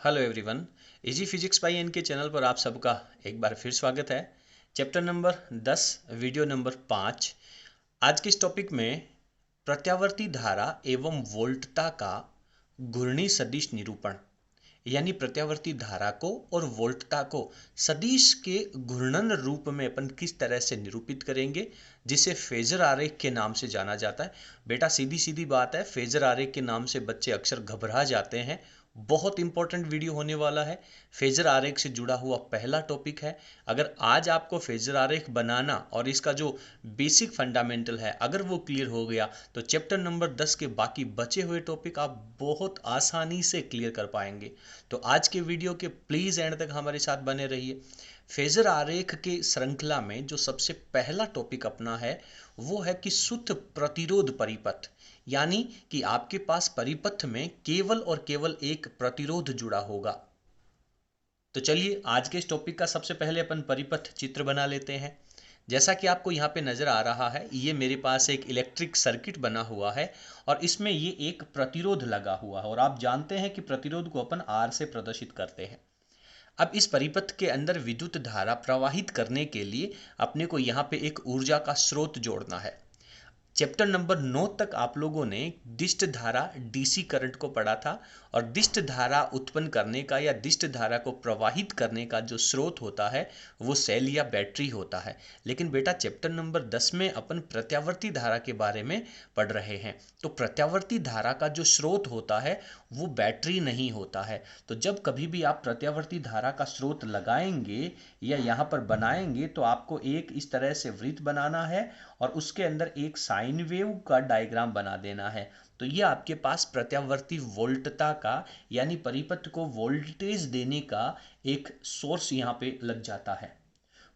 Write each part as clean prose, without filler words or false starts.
Hello everyone, easy physics by N K channel पर आप सबका एक बार फिर स्वागत है। Chapter number 10 video number 5। आज के इस टॉपिक में प्रत्यावर्ती धारा एवं वोल्टता का घूर्णी सदिश निरूपण, यानी प्रत्यावर्ती धारा को और वोल्टता को सदिश के घूर्णन रूप में अपन किस तरह से निरूपित करेंगे, जिसे फेजर आरेख के नाम से जाना जाता है। बेटा सीधी सीधी बात है, फेजर आरेख के नाम से बच्चे अक्सर घबरा जाते हैं। बहुत इंपॉर्टेंट वीडियो होने वाला है, फेजर आरेख से जुड़ा हुआ पहला टॉपिक है। अगर आज आपको फेजर आरेख बनाना और इसका जो बेसिक फंडामेंटल है अगर वो क्लियर हो गया तो चैप्टर नंबर 10 के बाकी बचे हुए टॉपिक आप बहुत आसानी से क्लियर कर पाएंगे। तो आज के वीडियो के प्लीज एंड तक हमारे साथ बने रहिए। फेजर आरेख के श्रृंखला में जो सबसे पहला टॉपिक अपना है वो है कि शुद्ध प्रतिरोध परिपथ, यानी कि आपके पास परिपथ में केवल और केवल एक प्रतिरोध जुड़ा होगा। तो चलिए आज के इस टॉपिक का सबसे पहले अपन परिपथ चित्र बना लेते हैं। जैसा कि आपको यहाँ पे नजर आ रहा है, ये मेरे पास एक इलेक्ट्रिक सर्किट बना हुआ है और इसमें ये एक प्रतिरोध लगा हुआ है और आप जानते हैं कि प्रतिरोध को अपन R से प्रदर्शित करते हैं। अब इस परिपथ के अंदर विद्युत धारा प्रवाहित करने के लिए अपने को यहाँ पे एक ऊर्जा का स्रोत जोड़ना है। चैप्टर नंबर 9 तक आप लोगों ने दिष्ट धारा डीसी करंट को पढ़ा था और दिष्ट धारा उत्पन्न करने का या दिष्ट धारा को प्रवाहित करने का जो स्रोत होता है वो सेल या बैटरी होता है। लेकिन बेटा चैप्टर नंबर 10 में अपन प्रत्यावर्ती धारा के बारे में पढ़ रहे हैं, तो प्रत्यावर्ती धारा का जो स्रोत होता है वो बैटरी नहीं होता है। तो जब कभी भी आप प्रत्यावर्ती धारा का स्रोत लगाएंगे या यहाँ पर बनाएंगे तो आपको एक इस तरह से वृत्त बनाना है और उसके अंदर एक साइन वेव का डायग्राम बना देना है। तो ये आपके पास प्रत्यावर्ती वोल्टता का यानी परिपथ को वोल्टेज देने का एक सोर्स यहाँ पे लग जाता है।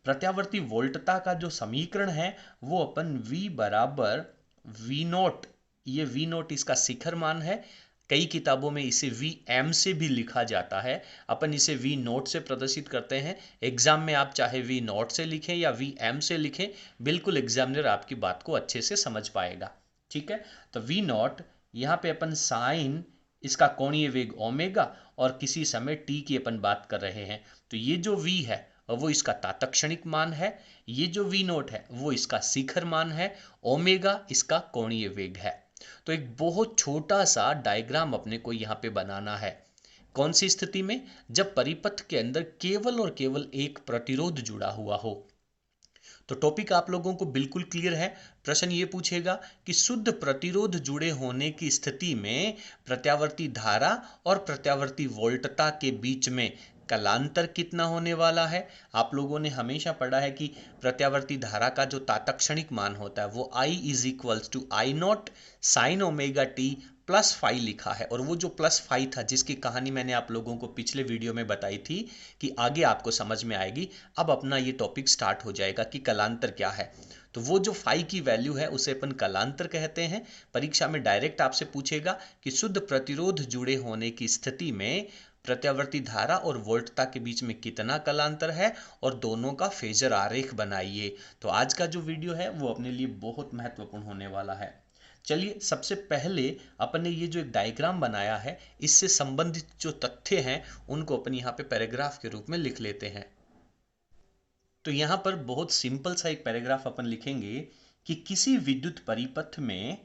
प्रत्यावर्ती वोल्टता का जो समीकरण है वो अपन V बराबर V नोट, ये V नोट इसका शिखर मान है। कई किताबों में इसे Vm से भी लिखा जाता है, अपन इसे V नोट से प्रदर्शित करते हैं। एग्जाम में आप चाहे V नोट से लिखें या Vm से लिखें, बिल्कुल एग्जामिनर आपकी बात को अच्छे से समझ पाएगा। ठीक है, तो V नोट यहाँ पे अपन साइन इसका कोणीय वेग ओमेगा और किसी समय t की अपन बात कर रहे हैं, तो ये जो V है वो इसका तात्क्षणिक मान है, ये जो V नोट है वो इसका शिखर मान है, ओमेगा इसका कोणीय वेग है। तो एक बहुत छोटा सा डायग्राम अपने को यहाँ पे बनाना है। कौन सी स्थिति में? जब परिपथ के अंदर केवल और केवल एक प्रतिरोध जुड़ा हुआ हो। तो टॉपिक आप लोगों को बिल्कुल क्लियर है। प्रश्न ये पूछेगा कि शुद्ध प्रतिरोध जुड़े होने की स्थिति में प्रत्यावर्ती धारा और प्रत्यावर्ती वोल्टता के बीच में कलांतर कितना होने वाला है। आप लोगों ने हमेशा पढ़ा है कि प्रत्यावर्ती धारा का जो तात्क्षणिक मान होता है वो I is equals to I naught sine omega T plus phi लिखा है। और वो जो प्लस फाई था जिसकी कहानी मैंने आप लोगों को पिछले वीडियो में बताई थी कि आगे आपको समझ में आएगी। अब अपना ये टॉपिक स्टार्ट हो जाएगा कि कलांतर क्या है। तो वो जो फाई की वैल्यू है उसे अपन कलांतर कहते हैं। परीक्षा में डायरेक्ट आपसे पूछेगा कि शुद्ध प्रतिरोध जुड़े होने की स्थिति में प्रत्यावर्ती धारा और वोल्टता के बीच में कितना कलांतर है और दोनों का फेजर आरेख बनाइए। तो आज का जो वीडियो है वो अपने लिए बहुत महत्वपूर्ण होने वाला है। चलिए सबसे पहले अपन ने ये जो एक डायग्राम बनाया है इससे संबंधित जो तथ्य हैं उनको अपन यहाँ पे पैराग्राफ के रूप में लिख लेते हैं। तो यहाँ पर बहुत सिंपल सा एक पैराग्राफ अपन लिखेंगे कि किसी विद्युत परिपथ में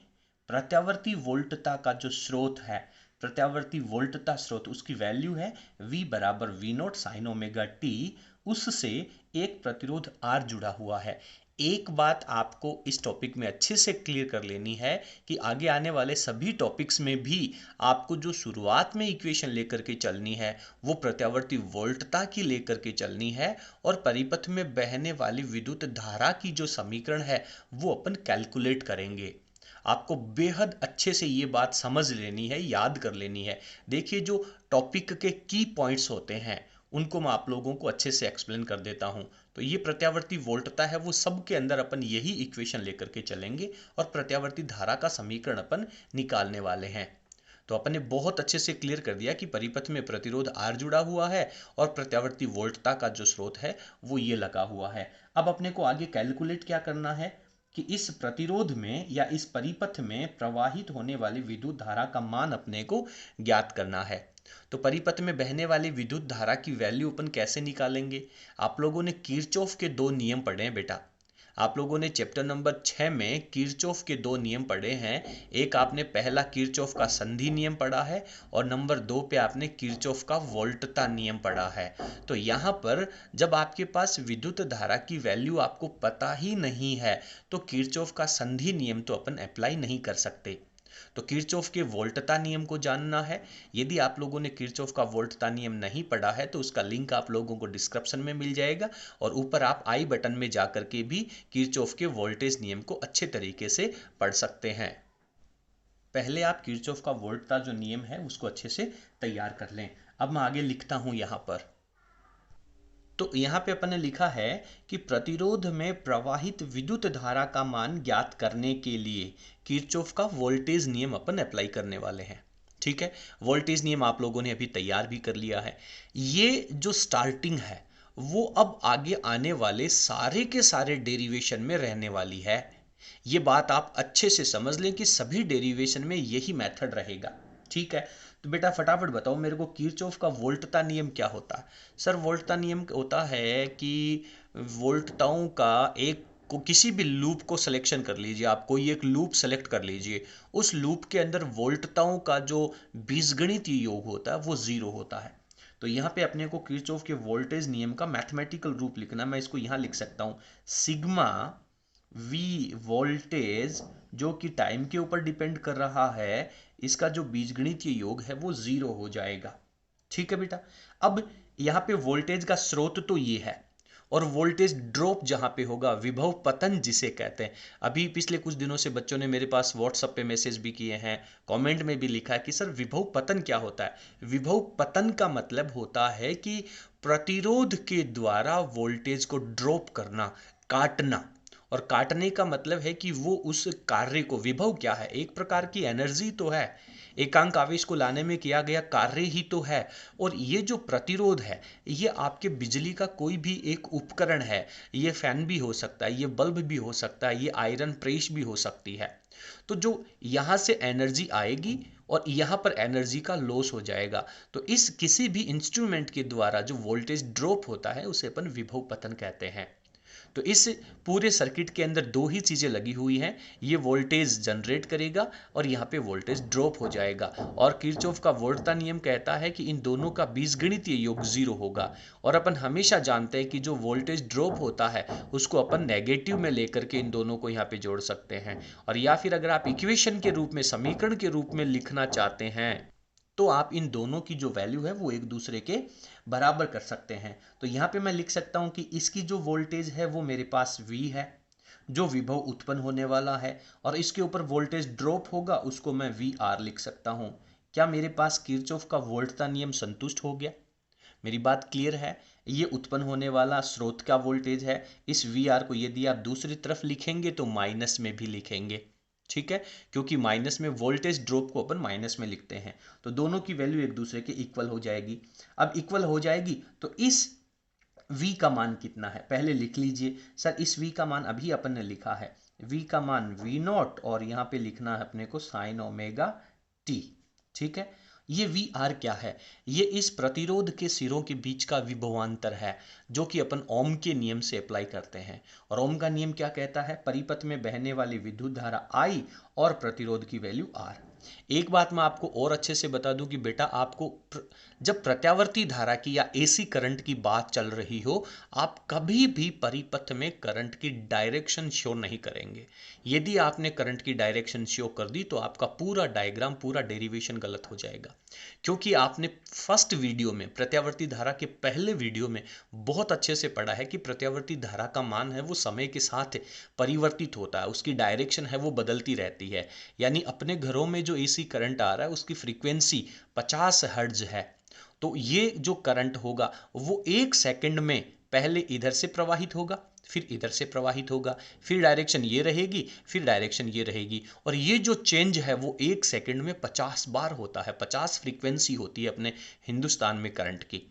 प्रत्यावर्ती वोल्टता का जो स्रोत है, प्रत्यावर्ती वोल्टता स्रोत, उसकी वैल्यू है V बराबर V note sign omega T, उससे एक प्रतिरोध R जुड़ा हुआ है। एक बात आपको इस टॉपिक में अच्छे से क्लियर कर लेनी है कि आगे आने वाले सभी टॉपिक्स में भी आपको जो शुरुआत में इक्वेशन लेकर के चलनी है वो प्रत्यावर्ती वोल्टता की लेकर के चलनी है और परिपथ में बहने वाली विद्युत धारा की जो समीकरण है वो अपन कैलकुलेट करेंगे। आपको बेहद अच्छे से ये बात समझ लेनी है, याद कर लेनी है। देखिए जो टॉपिक के की पॉइंट्स होते हैं उनको मैं आप लोगों को अच्छे से एक्सप्लेन कर देता हूं। तो ये प्रत्यावर्ती वोल्टता है वो सब के अंदर अपन यही इक्वेशन लेकर के चलेंगे और प्रत्यावर्ती धारा का समीकरण अपन निकालने वाले हैं। तो अपन ने बहुत अच्छे से क्लियर कर दिया कि परिपथ में प्रतिरोध R जुड़ा हुआ है और प्रत्यावर्ती वोल्टता का जो स्रोत है वो ये लगा हुआ है। अब अपने को आगे कैलकुलेट क्या करना है? कि इस प्रतिरोध में या इस परिपथ में प्रवाहित होने वाली विद्युत धारा का मान अपने को ज्ञात करना है। तो परिपथ में बहने वाली विद्युत धारा की वैल्यू अपन कैसे निकालेंगे? आप लोगों ने किरचॉफ के दो नियम पढ़े हैं बेटा। आप लोगों ने चैप्टर नंबर 6 में किरचॉफ के दो नियम पढ़े हैं। एक आपने पहला किरचॉफ का संधि नियम पढ़ा है और नंबर 2 पे आपने किरचॉफ का वोल्टता नियम पढ़ा है। तो यहाँ पर जब आपके पास विद्युत धारा की वैल्यू आपको पता ही नहीं है तो किरचॉफ का संधि नियम तो अपन अप्लाई नहीं कर सकते। तो किरचॉफ के वोल्टता नियम को जानना है। यदि आप लोगों ने किरचॉफ का वोल्टता नियम नहीं पढ़ा है तो उसका लिंक आप लोगों को डिस्क्रिप्शन में मिल जाएगा और ऊपर आप आई बटन में जाकर के भी किरचॉफ के वोल्टेज नियम को अच्छे तरीके से पढ़ सकते हैं। पहले आप किरचॉफ का वोल्टता जो नियम है उसको अच्छे से तैयार कर लें। अब मैं आगे लिखता हूं यहां पर। तो यहाँ पे अपन ने लिखा है कि प्रतिरोध में प्रवाहित विद्युत धारा का मान ज्ञात करने के लिए किरचॉफ का वोल्टेज नियम अपन अप्लाई करने वाले हैं। ठीक है, वोल्टेज नियम आप लोगों ने अभी तैयार भी कर लिया है। ये जो स्टार्टिंग है वो अब आगे आने वाले सारे के सारे डेरिवेशन में रहने वाली है। ये बात आप अच्छे से समझ लें कि सभी डेरिवेशन में यही मेथड रहेगा। ठीक है, तो बेटा फटाफट बताओ मेरे को किरचॉफ का वोल्टता नियम क्या होता है? सर वोल्टता नियम होता है कि वोल्टताओं का एक को किसी भी लूप को सिलेक्शन कर लीजिए, आप कोई एक लूप सेलेक्ट कर लीजिए, उस लूप के अंदर वोल्टताओं का जो बीजगणितीय योग होता है वो जीरो होता है। तो यहाँ पे अपने को किरचॉफ के वोल्टेज नियम का मैथमेटिकल रूप लिखना, मैं इसको यहाँ लिख सकता हूँ सिग्मा वी वोल्टेज जो कि टाइम के ऊपर डिपेंड कर रहा है, इसका जो बीजगणितीय योग है वो जीरो हो जाएगा। ठीक है बेटा, अब यहां पे वोल्टेज का स्रोत तो ये है और वोल्टेज ड्रॉप जहां पे होगा, विभव पतन जिसे कहते हैं। अभी पिछले कुछ दिनों से बच्चों ने मेरे पास व्हाट्सएप पे मैसेज भी किए हैं, कमेंट में भी लिखा है कि सर विभव पतन क्या होता है? विभव पतन का मतलब होता है कि प्रतिरोध के द्वारा वोल्टेज को ड्रॉप करना, काटना। और काटने का मतलब है कि वो उस कार्य को, विभव क्या है? एक प्रकार की एनर्जी तो है, एकांक आवेश को लाने में किया गया कार्य ही तो है। और ये जो प्रतिरोध है ये आपके बिजली का कोई भी एक उपकरण है। ये फैन भी हो सकता है, ये बल्ब भी हो सकता है, ये आयरन प्रेस भी हो सकती है। तो जो यहाँ से एनर्जी आएगी और यहाँ पर एनर्जी का लॉस हो जाएगा, तो इस किसी भी इंस्ट्रूमेंट के द्वारा जो वोल्टेज ड्रॉप होता है उसे अपन विभव पतन कहते हैं। तो इस पूरे सर्किट के अंदर दो ही चीजें लगी हुई हैं, ये वोल्टेज जनरेट करेगा और यहाँ पे वोल्टेज ड्रॉप हो जाएगा। और किरचॉफ का वोल्टता नियम कहता है कि इन दोनों का बीजगणितीय योग जीरो होगा। और अपन हमेशा जानते हैं कि जो वोल्टेज ड्रॉप होता है उसको अपन नेगेटिव में लेकर के इन दोनों को यहाँ पे जोड़ सकते हैं। और या फिर अगर आप इक्वेशन के रूप में, समीकरण के रूप में लिखना चाहते हैं तो आप इन दोनों की जो वैल्यू है वो एक दूसरे के बराबर कर सकते हैं। तो यहाँ पे मैं लिख सकता हूँ कि इसकी जो वोल्टेज है वो मेरे पास V है, जो विभव उत्पन्न होने वाला है, और इसके ऊपर वोल्टेज ड्रॉप होगा उसको मैं VR लिख सकता हूँ। क्या मेरे पास किरचॉफ का वोल्टता नियम संतुष्ट हो गया? मेरी बात क्लियर है? ये उत्पन्न होने वाला स्रोत का वोल्टेज है। इस VR को यदि आप दूसरी तरफ लिखेंगे तो माइनस में भी लिखेंगे। ठीक है, क्योंकि माइनस में वोल्टेज ड्रॉप को अपन माइनस में लिखते हैं, तो दोनों की वैल्यू एक दूसरे के इक्वल हो जाएगी। अब इक्वल हो जाएगी तो इस v का मान कितना है पहले लिख लीजिए। सर इस v का मान अभी अपन ने लिखा है, v का मान v नॉट और यहाँ पे लिखना है अपने को साइन ओमेगा t। ठीक है, ये VR क्या है? ये इस प्रतिरोध के सिरों के बीच का विभवांतर है जो कि अपन ओम के नियम से अप्लाई करते हैं। और ओम का नियम क्या कहता है? परिपथ में बहने वाली विद्युत धारा I और प्रतिरोध की वैल्यू R। एक बात मैं आपको और अच्छे से बता दूं कि बेटा आपको जब प्रत्यावर्ती धारा की या AC करंट की बात चल रही हो, आप कभी भी परिपथ में करंट की डायरेक्शन शो नहीं करेंगे। यदि आपने करंट की डायरेक्शन शो कर दी तो आपका पूरा डायग्राम, पूरा डेरिवेशन गलत हो जाएगा। क्योंकि आपने फर्स्ट वीडियो में, प्रत्यावर्ती धारा के पहले वीडियो में बहुत अच्छे से पढ़ा है कि प्रत्यावर्ती धारा का मान है वो समय के साथ परिवर्तित होता है, उसकी डायरेक्शन है वो बदलती रहती है। यानी अपने घरों में जो AC करंट आ रहा है उसकी फ्रीक्वेंसी 50 हर्ट्ज है। तो ये जो करंट होगा वो एक सेकंड में पहले इधर से प्रवाहित होगा, फिर इधर से प्रवाहित होगा, फिर डायरेक्शन ये रहेगी, फिर डायरेक्शन ये रहेगी। और ये जो चेंज है वो एक सेकंड में 50 बार होता है, 50 फ्रीक्वेंसी होती है अपने हिंदुस्तान में करंट की।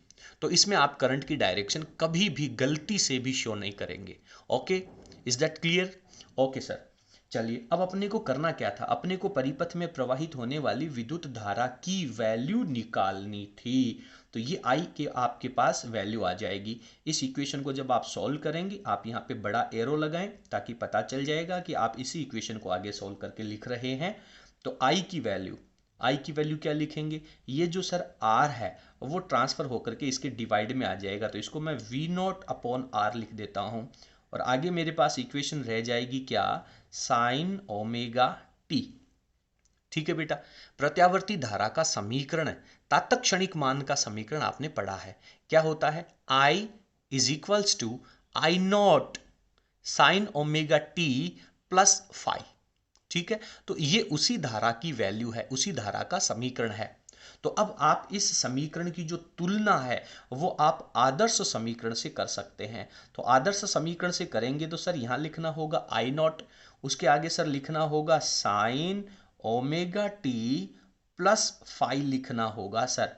तो इसमें आप करंट की डायरेक्शन कभी भी गलती से भी शो नहीं करेंगे। Okay, is that clear? Okay sir, चलिए अब अपने को करना क्या था, अपने को परिपथ में प्रवाहित होने वाली विद्युत धारा की वैल्यू निकालनी थी। तो ये आई के आपके पास वैल्यू आ जाएगी। इस इक्वेशन को जब आप सॉल्व करेंगे, आप यहाँ पे बड़ा एरो लगाएं ताकि पता चल जाएगा कि आप इसी इक्वेशन को आगे सॉल्व करके लिख रहे हैं। तो आई की वैल्यू क्या लिखेंगे, ये जो सर आर है वो ट्रांसफर होकर के इसके डिवाइड में आ जाएगा, तो इसको मैं वी नॉट अपॉन आर लिख देता हूँ। और आगे मेरे पास इक्वेशन रह जाएगी क्या, साइन ओमेगा टी। ठीक है बेटा, प्रत्यावर्ती धारा का समीकरण, तात्क्षणिक मान का समीकरण आपने पढ़ा है, क्या होता है, I is equals to I naught sine omega T plus five. ठीक है, तो ये उसी धारा की वैल्यू है, उसी धारा का समीकरण है। तो अब आप इस समीकरण की जो तुलना है वो आप आदर्श समीकरण से कर सकते हैं। तो आदर्श समीकरण से करेंगे तो सर यहां लिखना होगा आई नॉट, उसके आगे सर लिखना होगा sign omega T plus five लिखना होगा सर।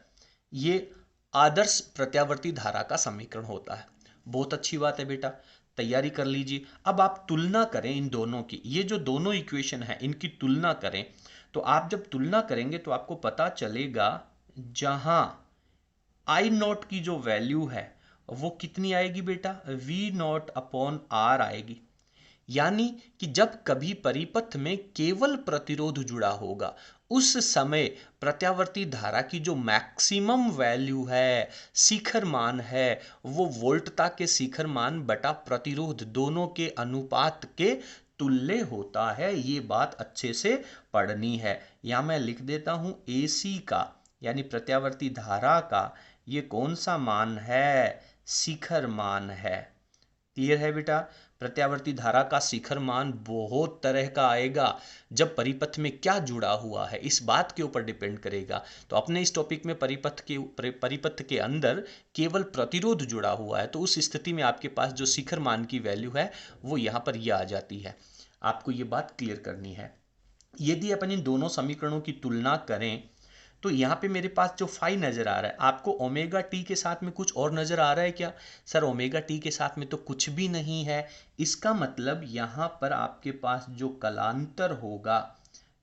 ये आदर्श प्रत्यावर्ती धारा का समीकरण होता है। बहुत अच्छी बात है बेटा, तैयारी कर लीजिए। अब आप तुलना करें इन दोनों की, ये जो दोनों इक्वेशन है इनकी तुलना करें। तो आप जब तुलना करेंगे तो आपको पता चलेगा, जहां आई नॉट की जो वैल्यू है वो कितनी आएगी बेटा, वी नॉट अपॉन आर आएगी। यानी कि जब कभी परिपथ में केवल प्रतिरोध जुड़ा होगा उस समय प्रत्यावर्ती धारा की जो मैक्सिमम वैल्यू है, शिखर मान है, वो वोल्टता के शिखर मान बटा प्रतिरोध दोनों के अनुपात के तुल्य होता है। ये बात अच्छे से पढ़नी है। यहां मैं लिख देता हूं एसी का यानी प्रत्यावर्ती धारा का ये कौन सा मान है, शिखर मान है। क्लियर है बेटा, प्रत्यावर्ती धारा का शिखर मान बहुत तरह का आएगा। जब परिपथ में क्या जुड़ा हुआ है इस बात के ऊपर डिपेंड करेगा। तो अपने इस टॉपिक में परिपथ के अंदर केवल प्रतिरोध जुड़ा हुआ है, तो उस स्थिति में आपके पास जो शिखर मान की वैल्यू है वो यहाँ पर यह आ जाती है। आपको ये बात क्लियर करनी है। यदि अपन इन दोनों समीकरणों की तुलना करें तो यहाँ पे मेरे पास जो फाई नजर आ रहा है, आपको ओमेगा टी के साथ में कुछ और नजर आ रहा है क्या, सर ओमेगा टी के साथ में तो कुछ भी नहीं है। इसका मतलब यहाँ पर आपके पास जो कलांतर होगा,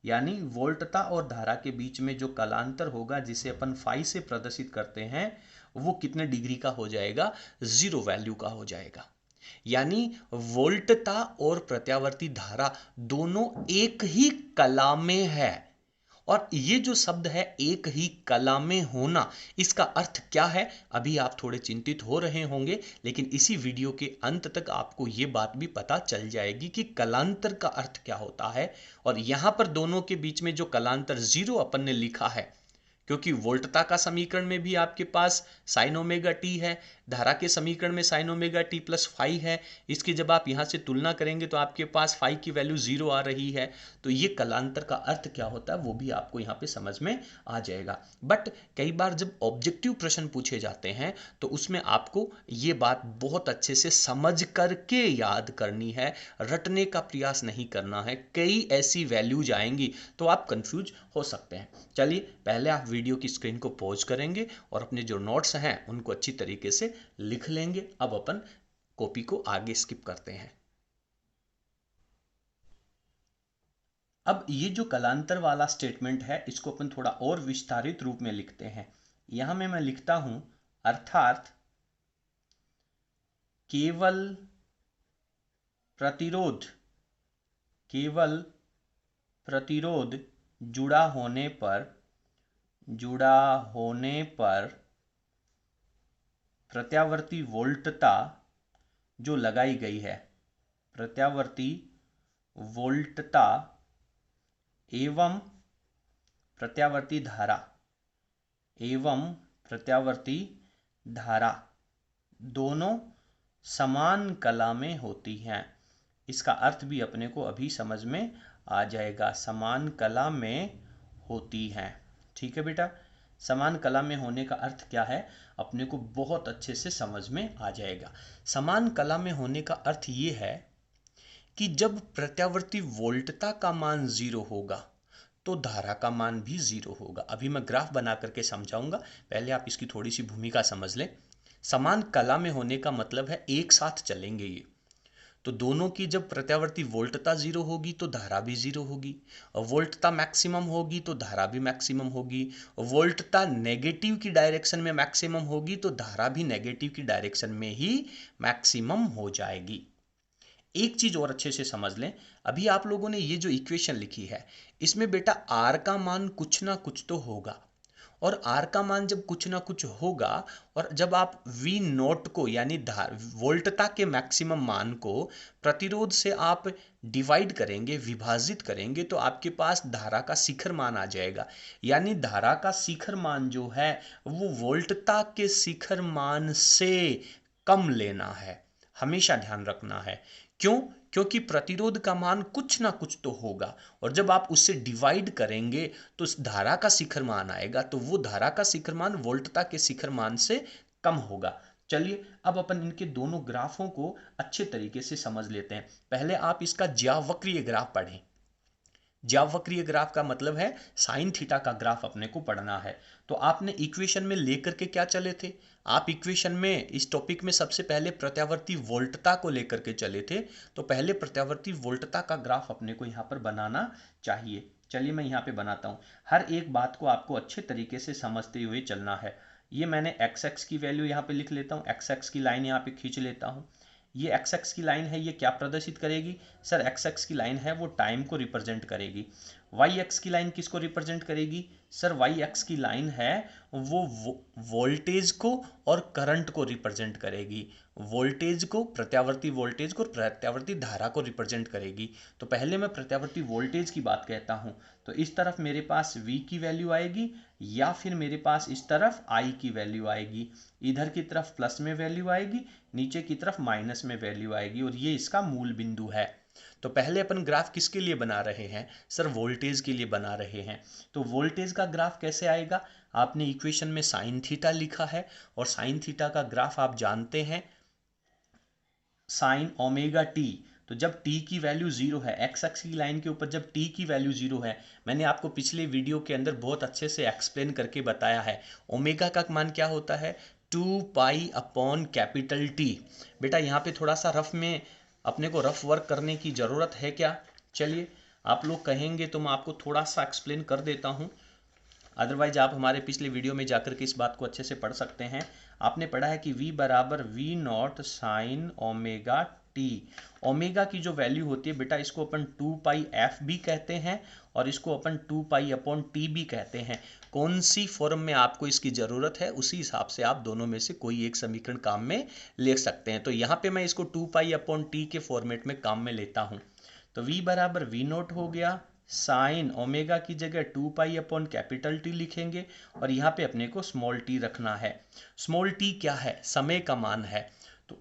यानी वोल्टता और धारा के बीच में जो कलांतर होगा जिसे अपन फाई से प्रदर्शित करते हैं, वो कितने डिग्री का हो जाएगा, जीरो वैल्यू का हो जाएगा। यानी वोल्टता और प्रत्यावर्ती धारा दोनों एक ही कला में है। और ये जो शब्द है एक ही कला में होना, इसका अर्थ क्या है, अभी आप थोड़े चिंतित हो रहे होंगे, लेकिन इसी वीडियो के अंत तक आपको ये बात भी पता चल जाएगी कि कलांतर का अर्थ क्या होता है। और यहां पर दोनों के बीच में जो कलांतर जीरो अपन ने लिखा है, क्योंकि वोल्टता का समीकरण में भी आपके पास साइन ओमेगा टी है, धारा के समीकरण में sign omega T plus five है। इसकी जब आप यहां से तुलना करेंगे तो आपके पास फाइव की वैल्यू जीरो आ रही है। तो ये कलांतर का अर्थ क्या होता है वो भी आपको यहाँ पे समझ में आ जाएगा। बट कई बार जब ऑब्जेक्टिव प्रश्न पूछे जाते हैं तो उसमें आपको ये बात बहुत अच्छे से समझ करके याद करनी है, रटने का प्रयास नहीं करना है। कई ऐसी वैल्यूज आएंगी तो आप कंफ्यूज हो सकते हैं। चलिए पहले आप वीडियो की स्क्रीन को पॉज करेंगे और अपने जो नोट्स हैं उनको अच्छी तरीके से लिख लेंगे। अब अपन कॉपी को आगे स्किप करते हैं। अब ये जो कलांतर वाला स्टेटमेंट है इसको अपन थोड़ा और विस्तारित रूप में लिखते हैं। यहां में मैं लिखता हूं अर्थात केवल प्रतिरोध जुड़ा होने पर प्रत्यावर्ती वोल्टता जो लगाई गई है, प्रत्यावर्ती वोल्टता एवं प्रत्यावर्ती धारा दोनों समान कला में होती हैं। इसका अर्थ भी अपने को अभी समझ में आ जाएगा, समान कला में होती हैं। ठीक है बेटा, समान कला में होने का अर्थ क्या है अपने को बहुत अच्छे से समझ में आ जाएगा। समान कला में होने का अर्थ ये है कि जब प्रत्यावर्ती वोल्टता का मान जीरो होगा तो धारा का मान भी जीरो होगा। अभी मैं ग्राफ बना करके समझाऊंगा, पहले आप इसकी थोड़ी सी भूमिका समझ लें। समान कला में होने का मतलब है एक साथ चलेंगे ये। तो दोनों की जब प्रत्यावर्ती वोल्टता जीरो होगी तो धारा भी जीरो होगी, और वोल्टता मैक्सिमम होगी तो धारा भी मैक्सिमम होगी, वोल्टता नेगेटिव की डायरेक्शन में मैक्सिमम होगी तो धारा भी नेगेटिव की डायरेक्शन में ही मैक्सिमम हो जाएगी। एक चीज और अच्छे से समझ लें, अभी आप लोगों ने ये जो इक्वेशन लिखी है इसमें बेटा आर का मान कुछ ना कुछ तो होगा, और आर का मान जब कुछ ना कुछ होगा और जब आप वी नोट को यानी वोल्टता के मैक्सिमम मान को प्रतिरोध से आप डिवाइड करेंगे, विभाजित करेंगे, तो आपके पास धारा का शिखर मान आ जाएगा। यानी धारा का शिखर मान जो है वो वोल्टता के शिखर मान से कम लेना है, हमेशा ध्यान रखना है। क्यों? क्योंकि प्रतिरोध का मान कुछ ना कुछ तो होगा, और जब आप उससे डिवाइड करेंगे तो उस धारा का शिखर मान आएगा, तो वो धारा का शिखर मान वोल्टता के शिखर मान से कम होगा। चलिए अब अपन इनके दोनों ग्राफों को अच्छे तरीके से समझ लेते हैं। पहले आप इसका ज्यावक्रीय ग्राफ पढ़ें। ज्यावक्रीय ग्राफ का मतलब है साइन थीटा का ग्राफ अपने को पढ़ना है। तो आपने इक्वेशन में लेकर के क्या चले थे? आप इक्वेशन में इस टॉपिक में सबसे पहले प्रत्यावर्ती वोल्टता को लेकर के चले थे, तो पहले प्रत्यावर्ती वोल्टता का ग्राफ अपने को यहाँ पर बनाना चाहिए। चलिए मैं यहाँ पे बनाता हूँ। हर एक बात को आपको अच्छे तरीके से समझते हुए चलना है। ये मैंने एक्स एक्स की वैल्यू यहाँ पे लिख लेता हूँ, एक्स एक्स की लाइन यहाँ पे खींच लेता हूँ। ये एक्स एक्स की लाइन है, ये क्या प्रदर्शित करेगी? सर एक्स एक्स की लाइन है वो टाइम को रिप्रेजेंट करेगी। वाई एक्स की लाइन किसको रिप्रेजेंट करेगी? सर वाई एक्स की लाइन है वो वोल्टेज को और करंट को रिप्रेजेंट करेगी। वोल्टेज को, प्रत्यावर्ती वोल्टेज को, प्रत्यावर्ती धारा को रिप्रेजेंट करेगी। तो पहले मैं प्रत्यावर्ती वोल्टेज की बात कहता हूँ, तो इस तरफ मेरे पास V की वैल्यू आएगी, या फिर मेरे पास इस तरफ I की वैल्यू आएगी। इधर की तरफ प्लस में वैल्यू आएगी, नीचे की तरफ माइनस में वैल्यू आएगी, और ये इसका मूल बिंदु है। तो पहले अपन ग्राफ किसके लिए बना रहे हैं? सर वोल्टेज के लिए बना रहे हैं। तो वोल्टेज का ग्राफ कैसे आएगा? आपने इक्वेशन में साइन थीटा लिखा है, और साइन थीटा का ग्राफ आप जानते हैं साइन ओमेगा टी। तो जब t की वैल्यू जीरो है, एक्स एक्स की लाइन के ऊपर जब t की वैल्यू जीरो है, मैंने आपको पिछले वीडियो के अंदर बहुत अच्छे से एक्सप्लेन करके बताया है, ओमेगा का मान क्या होता है? 2 पाई अपॉन कैपिटल टी। बेटा यहाँ पे थोड़ा सा रफ में अपने को रफ वर्क करने की ज़रूरत है क्या? चलिए आप लोग कहेंगे तो मैं आपको थोड़ा सा एक्सप्लेन कर देता हूँ, अदरवाइज आप हमारे पिछले वीडियो में जाकर के इस बात को अच्छे से पढ़ सकते हैं। आपने पढ़ा है कि V बराबर V naught sine omega t. Omega की जो वैल्यू होती है बेटा, इसको अपन 2 पाई एफ भी कहते हैं, और इसको अपन 2 पाई अपॉन टी भी कहते हैं। कौन सी फॉर्म में आपको इसकी ज़रूरत है उसी हिसाब से आप दोनों में से कोई एक समीकरण काम में ले सकते हैं। तो यहाँ पे मैं इसको 2 पाई अपॉन टी के फॉर्मेट में काम में लेता हूँ। तो V बराबर वी नॉट हो गया, साइन ओमेगा की जगह 2 पाई अपॉन कैपिटल टी लिखेंगे, और यहाँ पे अपने को स्मॉल टी रखना है। स्मॉल टी क्या है? समय का मान है। तो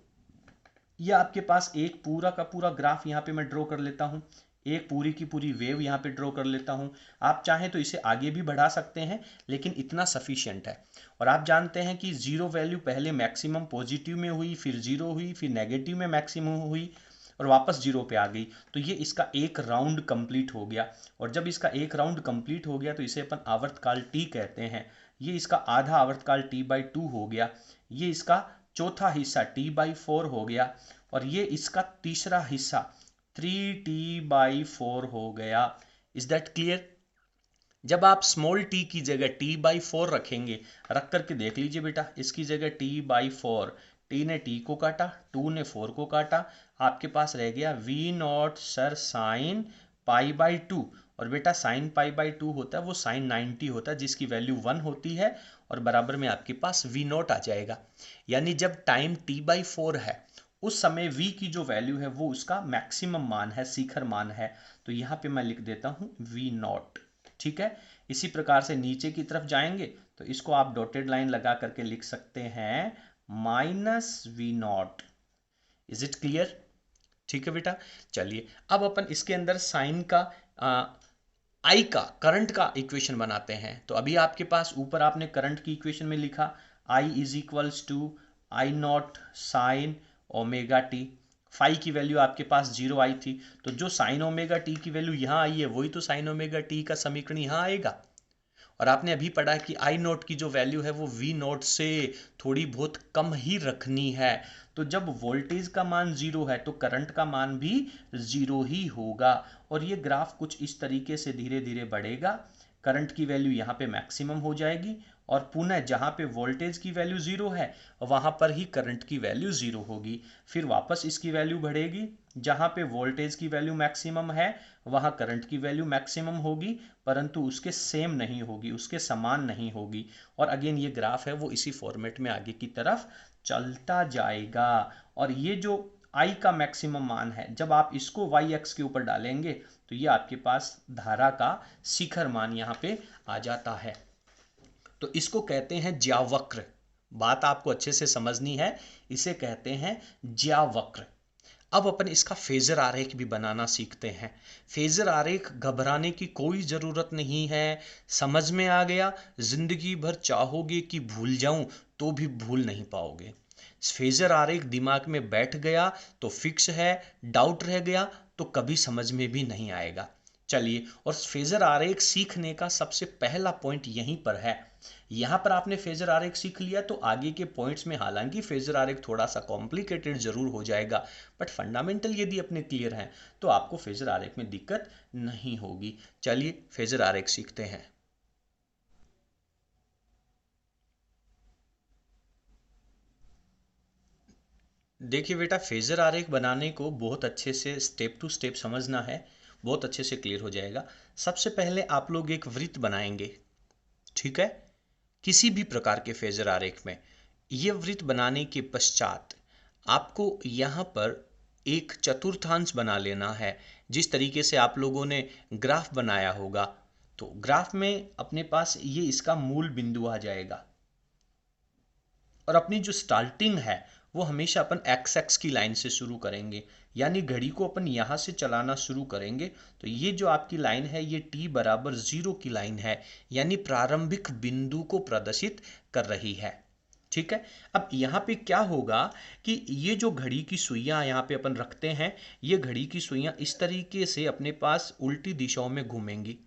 ये आपके पास एक पूरा का पूरा ग्राफ यहाँ पे मैं ड्रॉ कर लेता हूँ, एक पूरी की पूरी वेव यहाँ पे ड्रॉ कर लेता हूँ। आप चाहें तो इसे आगे भी बढ़ा सकते हैं, लेकिन इतना सफिशियंट है। और आप जानते हैं कि जीरो वैल्यू पहले मैक्सिमम पॉजिटिव में हुई, फिर जीरो हुई, फिर नेगेटिव में मैक्सिमम हुई, और वापस जीरो पे आ गई। तो ये इसका एक राउंड कंप्लीट हो गया, और जब इसका एक राउंड कंप्लीट हो गया तो इसे अपन आवर्तकाल टी कहते हैं। ये इसका आधा आवर्तकाल t/2 हो गया, ये इसका चौथा हिस्सा t/4 हो गया, और ये इसका तीसरा हिस्सा 3t/4 हो गया। Is that clear? जब आप स्मॉल टी की जगह t/4 रखेंगे, रख करके देख लीजिए बेटा, इसकी जगह t/4, टी ने टी को काटा, 2 ने 4 को काटा, आपके पास रह गया वी नॉट सर साइन π/2। और बेटा साइन π/2 होता है वो साइन 90 होता है, जिसकी वैल्यू 1 होती है, और बराबर में आपके पास वी नॉट आ जाएगा। यानी जब टाइम t/4 है उस समय v की जो वैल्यू है वो उसका मैक्सिमम मान है, शिखर मान है। तो यहाँ पे मैं लिख देता हूँ वी नॉट। ठीक है, इसी प्रकार से नीचे की तरफ जाएंगे तो इसको आप डॉटेड लाइन लगा करके लिख सकते हैं -v0। Is it clear? ठीक है बेटा, चलिए अब अपन इसके अंदर साइन का आई का करंट का इक्वेशन बनाते हैं। तो अभी आपके पास ऊपर आपने करंट की इक्वेशन में लिखा I is equals to I naught sine omega t. Phi की वैल्यू आपके पास 0 आई थी, तो जो साइन ओमेगा टी की वैल्यू यहाँ आई है वही तो साइन ओमेगा टी का समीकरण यहाँ आएगा। और आपने अभी पढ़ा कि आई नोट की जो वैल्यू है वो वी नोट से थोड़ी बहुत कम ही रखनी है। तो जब वोल्टेज का मान जीरो है तो करंट का मान भी जीरो ही होगा। और ये ग्राफ कुछ इस तरीके से धीरे धीरे बढ़ेगा। करंट की वैल्यू यहाँ पे मैक्सिमम हो जाएगी और पुनः जहाँ पे वोल्टेज की वैल्यू जीरो है वहाँ पर ही करंट की वैल्यू जीरो होगी। फिर वापस इसकी वैल्यू बढ़ेगी, जहाँ पे वोल्टेज की वैल्यू मैक्सिमम है वहाँ करंट की वैल्यू मैक्सिमम होगी, परंतु उसके सेम नहीं होगी, उसके समान नहीं होगी। और अगेन ये ग्राफ है वो इसी फॉर्मेट में आगे की तरफ चलता जाएगा। और ये जो आई का मैक्सिमम मान है, जब आप इसको वाई एक्स के ऊपर डालेंगे तो ये आपके पास धारा का शिखर मान यहाँ पे आ जाता है। तो इसको कहते हैं ज्यावक्र। बात आपको अच्छे से समझनी है, इसे कहते हैं ज्यावक्र। अब अपन इसका फेजर आरेख भी बनाना सीखते हैं। फेजर आरेख घबराने की कोई ज़रूरत नहीं है, समझ में आ गया जिंदगी भर चाहोगे कि भूल जाऊं तो भी भूल नहीं पाओगे। फेजर आरेख दिमाग में बैठ गया तो फिक्स है, डाउट रह गया तो कभी समझ में भी नहीं आएगा। चलिए, और फेजर आरेख सीखने का सबसे पहला पॉइंट यहीं पर है। यहां पर आपने फेजर आरेख सीख लिया तो आगे के पॉइंट्स में हालांकि फेजर आरेख थोड़ा सा कॉम्प्लिकेटेड जरूर हो जाएगा, बट फंडामेंटल यदि अपने क्लियर हैं तो आपको फेजर आरेख में दिक्कत नहीं होगी। चलिए फेजर आरेख सीखते हैं। देखिए बेटा, फेजर आरेख बनाने को बहुत अच्छे से स्टेप टू स्टेप समझना है, बहुत अच्छे से क्लियर हो जाएगा। सबसे पहले आप लोग एक वृत्त बनाएंगे, ठीक है, किसी भी प्रकार के फेजर आरेख में। ये वृत्त बनाने के पश्चात आपको यहाँ पर एक चतुर्थांश बना लेना है। जिस तरीके से आप लोगों ने ग्राफ बनाया होगा, तो ग्राफ में अपने पास ये इसका मूल बिंदु आ जाएगा और अपनी जो स्टार्टिंग है वो हमेशा अपन एक्स एक्स की लाइन से शुरू करेंगे, यानी घड़ी को अपन यहाँ से चलाना शुरू करेंगे तो ये जो आपकी लाइन है ये t बराबर 0 की लाइन है, यानी प्रारंभिक बिंदु को प्रदर्शित कर रही है। ठीक है, अब यहाँ पे क्या होगा कि ये जो घड़ी की सुइयाँ यहाँ पे अपन रखते हैं, ये घड़ी की सुइयाँ इस तरीके से अपने पास उल्टी दिशाओं में घूमेंगी।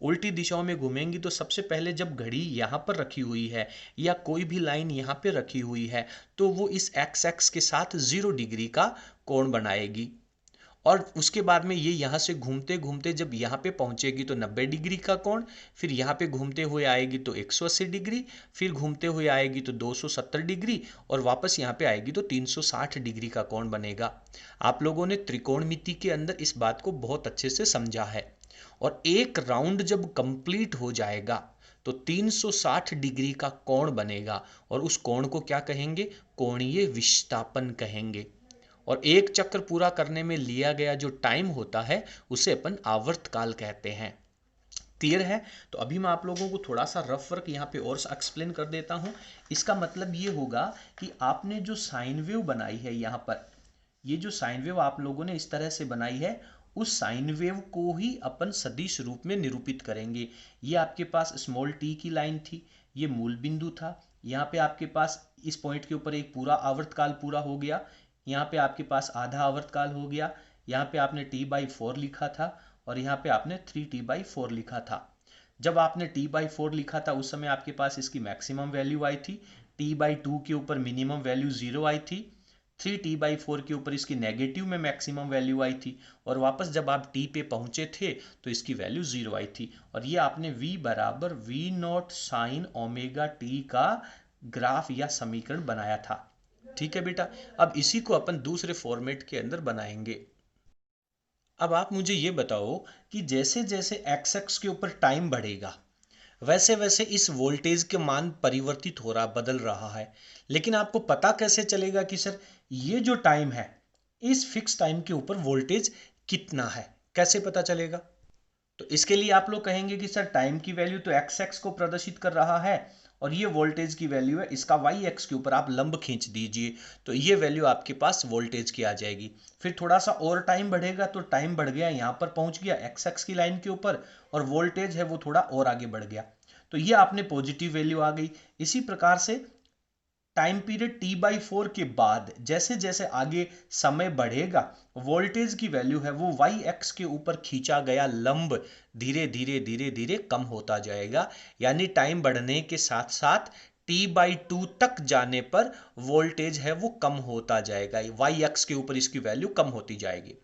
उल्टी दिशाओं में घूमेंगी तो सबसे पहले जब घड़ी यहाँ पर रखी हुई है या कोई भी लाइन यहाँ पे रखी हुई है तो वो इस एक्स एक्स के साथ 0 डिग्री का कोण बनाएगी। और उसके बाद में ये यहाँ से घूमते घूमते जब यहाँ पे पहुँचेगी तो 90 डिग्री का कोण, फिर यहाँ पे घूमते हुए आएगी तो 180 डिग्री, फिर घूमते हुए आएगी तो 270 डिग्री और वापस यहाँ पे आएगी तो 360 डिग्री का कोण बनेगा। आप लोगों ने त्रिकोणमिति के अंदर इस बात को बहुत अच्छे से समझा है। और एक राउंड जब कंप्लीट हो जाएगा तो 360 डिग्री का कोण बनेगा और उस कोण को क्या कहेंगे? कोणीय विस्थापन कहेंगे। और एक चक्र पूरा करने में लिया गया जो टाइम होता है उसे अपन आवर्तकाल कहते हैं। क्लियर है? तो अभी मैं आप लोगों को थोड़ा सा रफ वर्क यहाँ पे और एक्सप्लेन कर देता हूँ। इसका मतलब ये होगा कि आपने जो साइन वेव बनाई है यहाँ पर, ये जो साइन वेव आप लोगों ने इस तरह से बनाई है, उस साइन वेव को ही अपन सदिश रूप में निरूपित करेंगे। ये आपके पास स्मॉल टी की लाइन थी, ये मूल बिंदु था। यहाँ पे आपके पास इस पॉइंट के ऊपर एक पूरा आवर्तकाल पूरा हो गया, यहाँ पे आपके पास आधा आवर्तकाल हो गया, यहाँ पे आपने t/4 लिखा था और यहाँ पे आपने 3t/4 लिखा था। जब आपने t/4 लिखा था उस समय आपके पास इसकी मैक्सिमम वैल्यू आई थी, t/2 के ऊपर मिनिमम वैल्यू 0 आई थी, 3t/4 के ऊपर इसकी नेगेटिव में मैक्सिमम वैल्यू आई थी और वापस जब आप t पे पहुंचे थे तो इसकी वैल्यू 0 आई थी। और ये आपने v बराबर v not sine omega t का ग्राफ या समीकरण बनाया था। ठीक है बेटा, अब इसी को अपन दूसरे फॉर्मेट के अंदर बनाएंगे। अब आप मुझे ये बताओ कि जैसे जैसे एक्स एक्स के ऊपर टाइम बढ़ेगा वैसे वैसे इस वोल्टेज के मान परिवर्तित हो रहा, बदल रहा है, लेकिन आपको पता कैसे चलेगा कि सर ये जो टाइम है इस फिक्स टाइम के ऊपर वोल्टेज कितना है, कैसे पता चलेगा? तो इसके लिए आप लोग कहेंगे कि सर टाइम की वैल्यू तो एक्स एक्स को प्रदर्शित कर रहा है और ये वोल्टेज की वैल्यू है, इसका वाई एक्स के ऊपर आप लंब खींच दीजिए तो ये वैल्यू आपके पास वोल्टेज की आ जाएगी। फिर थोड़ा सा और टाइम बढ़ेगा तो टाइम बढ़ गया, यहाँ पर पहुंच गया एक्स एक्स की लाइन के ऊपर और वोल्टेज है वो थोड़ा और आगे बढ़ गया, तो ये आपने पॉजिटिव वैल्यू आ गई। इसी प्रकार से टाइम पीरियड t/4 के बाद जैसे जैसे आगे समय बढ़ेगा, वोल्टेज की वैल्यू है वो वाई एक्स के ऊपर खींचा गया लंब धीरे धीरे धीरे धीरे कम होता जाएगा। यानी टाइम बढ़ने के साथ साथ t/2 तक जाने पर वोल्टेज है वो कम होता जाएगा, वाई एक्स के ऊपर इसकी वैल्यू कम होती जाएगी।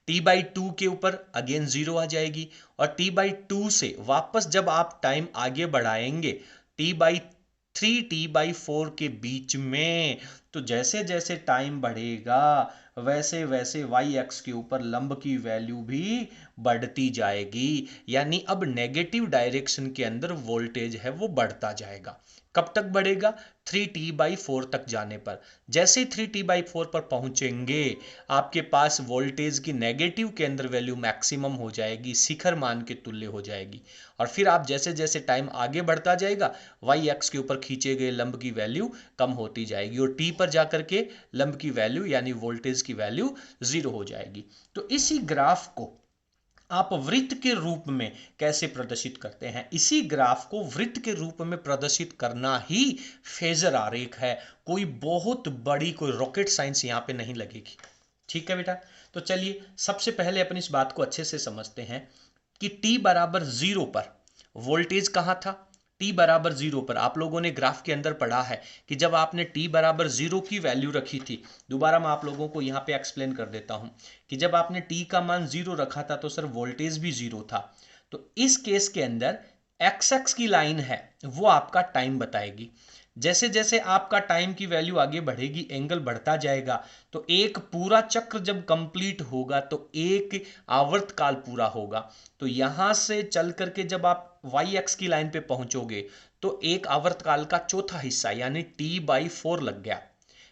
t/2 के ऊपर अगेन जीरो आ जाएगी, और t/2 से वापस जब आप टाइम आगे बढ़ाएंगे t/3 t/4 के बीच में, तो जैसे जैसे टाइम बढ़ेगा वैसे वैसे वाई एक्स के ऊपर लंब की वैल्यू भी बढ़ती जाएगी। यानी अब नेगेटिव डायरेक्शन के अंदर वोल्टेज है वो बढ़ता जाएगा। कब तक बढ़ेगा? 3t/4 तक जाने पर। जैसे 3t/4 पर पहुंचेंगे आपके पास वोल्टेज की नेगेटिव के अंदर वैल्यू मैक्सिमम हो जाएगी, शिखर मान के तुल्य हो जाएगी। और फिर आप जैसे जैसे टाइम आगे बढ़ता जाएगा वाई एक्स के ऊपर खींचे गए लंब की वैल्यू कम होती जाएगी, और टी पर जाकर के लंब की वैल्यू यानी वोल्टेज की वैल्यू जीरो हो जाएगी। तो इसी ग्राफ को आप वृत्त के रूप में कैसे प्रदर्शित करते हैं? इसी ग्राफ को वृत्त के रूप में प्रदर्शित करना ही फेजर आरेख है। कोई बहुत बड़ी कोई रॉकेट साइंस यहां पे नहीं लगेगी। ठीक है बेटा, तो चलिए सबसे पहले अपन इस बात को अच्छे से समझते हैं कि t बराबर जीरो पर वोल्टेज कहां था। t बराबर जीरो पर आप लोगों ने ग्राफ के अंदर पढ़ा है कि जब आपने t बराबर जीरो की वैल्यू रखी थी, दोबारा मैं आप लोगों को यहां पे एक्सप्लेन कर देता हूं कि जब आपने t का मान जीरो रखा था तो सर वोल्टेज भी जीरो था। तो इस केस के अंदर एक्स एक्स की लाइन है वो आपका टाइम बताएगी। जैसे जैसे आपका टाइम की वैल्यू आगे बढ़ेगी एंगल बढ़ता जाएगा, तो एक पूरा चक्र जब कंप्लीट होगा तो एक आवर्त काल पूरा होगा। तो यहां से चल करके जब आप वाई एक्स की लाइन पे पहुंचोगे तो एक आवर्त काल का चौथा हिस्सा यानी t/4 लग गया।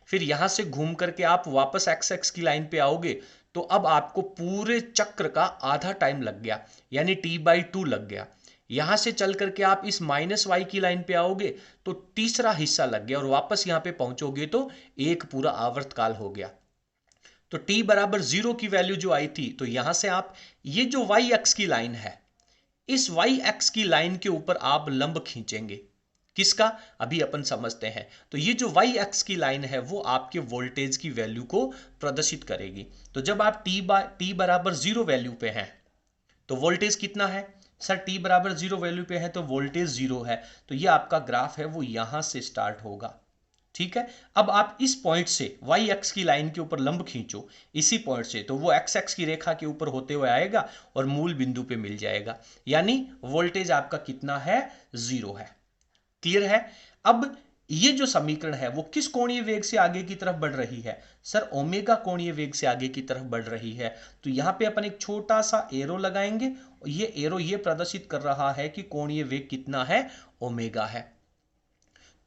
फिर यहां से घूम करके आप वापस एक्स एक्स की लाइन पे आओगे तो अब आपको पूरे चक्र का आधा टाइम लग गया यानी t/2 लग गया। यहां से चल करके आप इस माइनस वाई की लाइन पे आओगे तो तीसरा हिस्सा लग गया, और वापस यहां पे पहुंचोगे तो एक पूरा आवर्त काल हो गया। तो t बराबर जीरो की वैल्यू जो आई थी, तो यहां से आप ये जो वाई एक्स की लाइन है, इस वाई एक्स की लाइन के ऊपर आप लंब खींचेंगे। किसका? अभी अपन समझते हैं। तो ये जो वाई एक्स की लाइन है वो आपके वोल्टेज की वैल्यू को प्रदर्शित करेगी। तो जब आप टी बराबर जीरो वैल्यू पे हैं तो वोल्टेज कितना है? सर टी बराबर जीरो वैल्यू पे है तो वोल्टेज जीरो है, तो ये आपका ग्राफ है वो यहां से स्टार्ट होगा। ठीक है, अब आप इस पॉइंट से वाई एक्स की लाइन के ऊपर लंब खींचो, इसी पॉइंट से, तो वो एक्स एक्स की रेखा के ऊपर होते हुए आएगा और मूल बिंदु पे मिल जाएगा। यानी वोल्टेज आपका कितना है? जीरो है। क्लियर है? अब ये जो समीकरण है वो किस कोणीय वेग से आगे की तरफ बढ़ रही है? सर ओमेगा कोणीय वेग से आगे की तरफ बढ़ रही है। तो यहां पे अपन एक छोटा सा एरो लगाएंगे, ये एरो ये प्रदर्शित कर रहा है कि कोणीय वेग कितना है? ओमेगा है।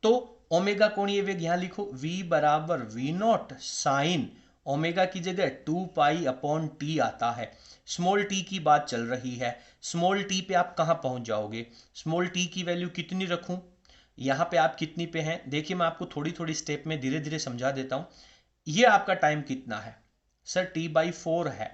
तो ओमेगा कोणीय वेग यहां लिखो, v बराबर वी नॉट साइन ओमेगा की जगह 2 पाई/टी आता है। स्मॉल टी की बात चल रही है, स्मॉल टी पे आप कहां पहुंच जाओगे? स्मॉल टी की वैल्यू कितनी रखूं? यहां पे आप कितनी पे हैं? देखिए मैं आपको थोड़ी थोड़ी स्टेप में धीरे धीरे समझा देता हूं। ये आपका टाइम कितना है? सर t/4 है।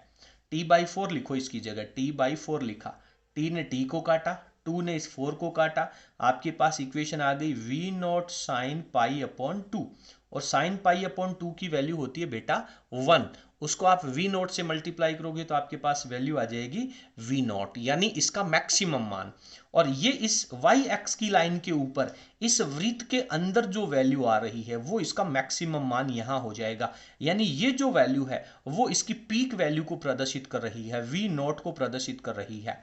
t/4 लिखो, इसकी जगह t/4 लिखा, t ने t को काटा, 2 ने इस 4 को काटा, आपके पास इक्वेशन आ गई v नॉट साइन पाई/2। और साइन पाई/2 की वैल्यू होती है बेटा 1, उसको आप v नॉट से मल्टीप्लाई करोगे तो आपके पास वैल्यू आ जाएगी v नॉट, यानी इसका मैक्सिमम मान। और ये इस वाई एक्स की लाइन के ऊपर इस वृत्त के अंदर जो वैल्यू आ रही है वो इसका मैक्सिमम मान यहां हो जाएगा। यानी ये जो वैल्यू है वो इसकी पीक वैल्यू को प्रदर्शित कर रही है, वी नॉट को प्रदर्शित कर रही है।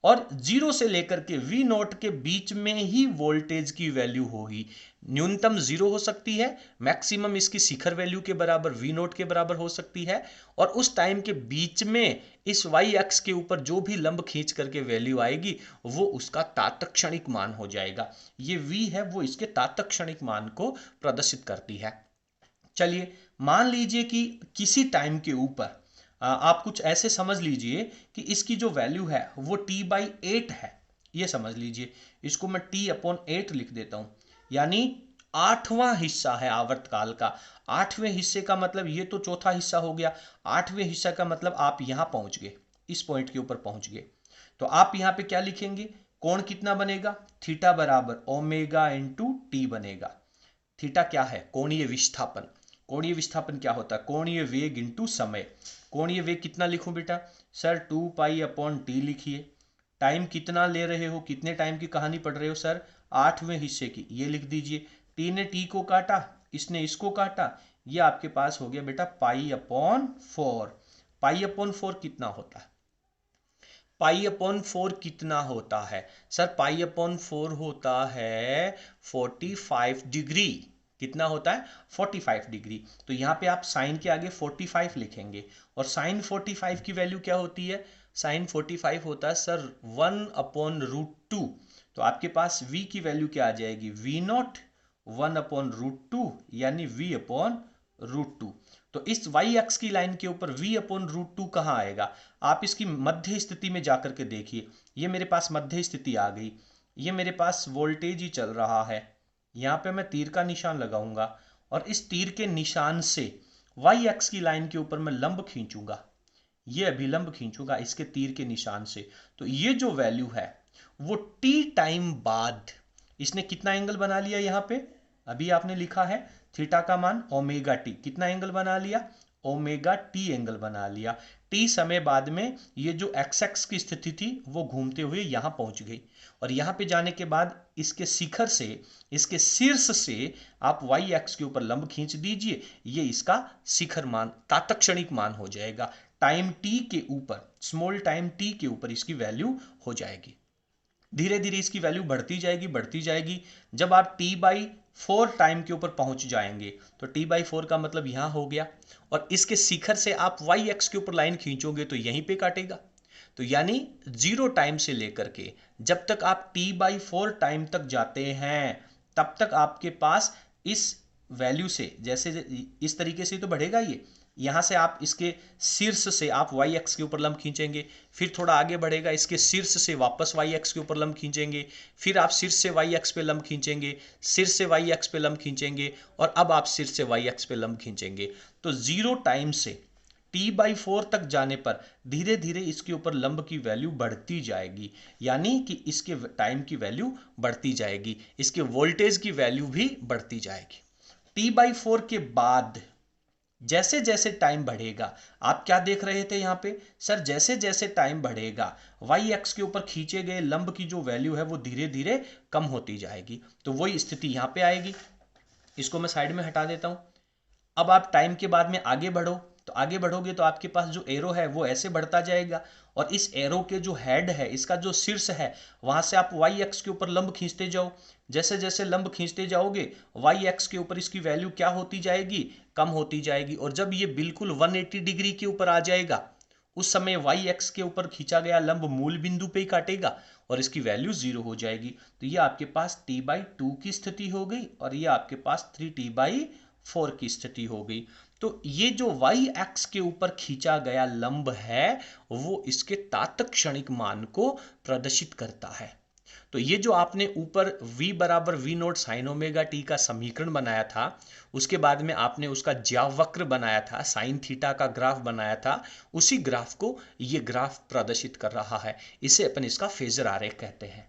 और जीरो से लेकर के वी नॉट के बीच में ही वोल्टेज की वैल्यू होगी। न्यूनतम जीरो हो सकती है, मैक्सिमम इसकी शिखर वैल्यू के बराबर वी नॉट के बराबर हो सकती है, और उस टाइम के बीच में इस वाई एक्स के ऊपर जो भी लंब खींच करके वैल्यू आएगी वो उसका तात्क्षणिक मान हो जाएगा। ये वी है वो इसके तात्क्षणिक मान को प्रदर्शित करती है। चलिए मान लीजिए कि किसी टाइम के ऊपर आप कुछ ऐसे समझ लीजिए कि इसकी जो वैल्यू है वो t/8 है। ये समझ लीजिए, इसको मैं t/8 लिख देता हूं, यानी 8वां हिस्सा है आवर्तकाल का। 8वें हिस्से का मतलब ये तो चौथा हिस्सा हो गया, 8वें हिस्सा का मतलब आप यहां पहुंच गए, इस पॉइंट के ऊपर पहुंच गए। तो आप यहां पे क्या लिखेंगे? कोण कितना बनेगा? थीटा बराबर ओमेगा इंटू टी बनेगा। थीटा क्या है? कोणीय विस्थापन। कोणीय विस्थापन क्या होता है? कोणीय वेग इंटू समय। कोणीय वेग कितना लिखूं बेटा? सर 2 पाई/टी लिखिए। टाइम कितना ले रहे हो, कितने टाइम की कहानी पढ़ रहे हो? सर 8वें हिस्से की, ये लिख दीजिए। टी ने टी को काटा, इसने इसको काटा, ये आपके पास हो गया बेटा पाई/4। पाई/4 कितना होता है? पाई/4 कितना होता है? सर पाई/4 होता है 45 डिग्री। कितना होता है? 45 डिग्री। तो यहां पे आप साइन के आगे 45 लिखेंगे, और साइन 45 की वैल्यू क्या होती है? साइन 45 होता है सर 1/√2। तो आपके पास v की वैल्यू क्या आ जाएगी? v0 1/√2 यानी v/√2। तो इस y अक्ष की लाइन के ऊपर v/√2 कहां आएगा? आप इसकी मध्य स्थिति में जाकर के देखिए। ये मेरे पास मध्य स्थिति आ गई, ये मेरे पास वोल्टेज ही चल रहा है। यहां पे मैं तीर का निशान लगाऊंगा, और इस तीर के निशान से y अक्ष की लाइन के ऊपर मैं लंब खींचूंगा, ये अभिलंब खींचूंगा इसके तीर के निशान से। तो ये जो वैल्यू है वो t टाइम बाद इसने कितना एंगल बना लिया? यहां पे अभी आपने लिखा है थीटा का मान ओमेगा टी, कितना एंगल बना लिया? ओमेगा टी एंगल बना लिया। टी समय बाद में ये जो एक्स एक्स की स्थिति थी वो घूमते हुए यहां पहुंच गई, और यहां पे जाने के बाद इसके शिखर से, इसके शीर्ष से आप वाई एक्स के ऊपर लंब खींच दीजिए, ये इसका शिखर मान, तात्क्षणिक मान हो जाएगा। टाइम टी के ऊपर, स्मॉल टाइम टी के ऊपर इसकी वैल्यू हो जाएगी। धीरे धीरे इसकी वैल्यू बढ़ती जाएगी, बढ़ती जाएगी। जब आप t/4 टाइम के ऊपर पहुंच जाएंगे, तो t/4 का मतलब यहां हो गया, और इसके शिखर से आप y एक्स के ऊपर लाइन खींचोगे तो यहीं पे काटेगा। तो यानी 0 टाइम से लेकर के जब तक आप t/4 टाइम तक जाते हैं, तब तक आपके पास इस वैल्यू से, जैसे इस तरीके से तो बढ़ेगा ये, यहां से आप इसके शीर्ष से आप y एक्स के ऊपर लंब खींचेंगे, फिर थोड़ा आगे बढ़ेगा, इसके शीर्ष से वापस y एक्स के ऊपर लंब खींचेंगे, फिर आप शीर्ष से y एक्स पे लंब खींचेंगे, शीर्ष से y एक्स पे लंब खींचेंगे, और अब आप शीर्ष से y एक्स पे लंब खींचेंगे। तो 0 टाइम से t/4 तक जाने पर धीरे धीरे इसके ऊपर लंब की वैल्यू बढ़ती जाएगी, यानी कि इसके टाइम की वैल्यू बढ़ती जाएगी, इसके वोल्टेज की वैल्यू भी बढ़ती जाएगी। t/4 के बाद जैसे जैसे टाइम बढ़ेगा, आप क्या देख रहे थे यहां पे? सर जैसे जैसे टाइम बढ़ेगा वाई एक्स के ऊपर खींचे गए लंब की जो वैल्यू है वो धीरे धीरे कम होती जाएगी। तो वही स्थिति यहां पे आएगी। इसको मैं साइड में हटा देता हूं। अब आप टाइम के बाद में आगे बढ़ो, तो आगे बढ़ोगे तो आपके पास जो एरो है वो ऐसे बढ़ता जाएगा, और इस एरो के जो हेड है, इसका जो शीर्ष है, वहां से आप वाई एक्स के ऊपर लंब खींचते जाओ। जैसे जैसे लंब खींचते जाओगे वाई एक्स के ऊपर इसकी वैल्यू क्या होती जाएगी? कम होती जाएगी, और जब ये बिल्कुल 180 डिग्री के ऊपर आ जाएगा, उस समय वाई एक्स के ऊपर खींचा गया लंब मूल बिंदु पे ही काटेगा, और इसकी वैल्यू 0 हो जाएगी। तो ये आपके पास t/2 की स्थिति हो गई, और ये आपके पास 3t/4 की स्थिति हो गई। तो ये जो y एक्स के ऊपर खींचा गया लंब है वो इसके तात्क्षणिक मान को प्रदर्शित करता है। तो ये जो आपने ऊपर v बराबर v0 साइन ओमेगा टी का समीकरण बनाया था, उसके बाद में आपने उसका ज्यावक्र बनाया था, साइन थीटा का ग्राफ बनाया था, उसी ग्राफ को ये ग्राफ प्रदर्शित कर रहा है। इसे अपन इसका फेजर आरेख कहते हैं।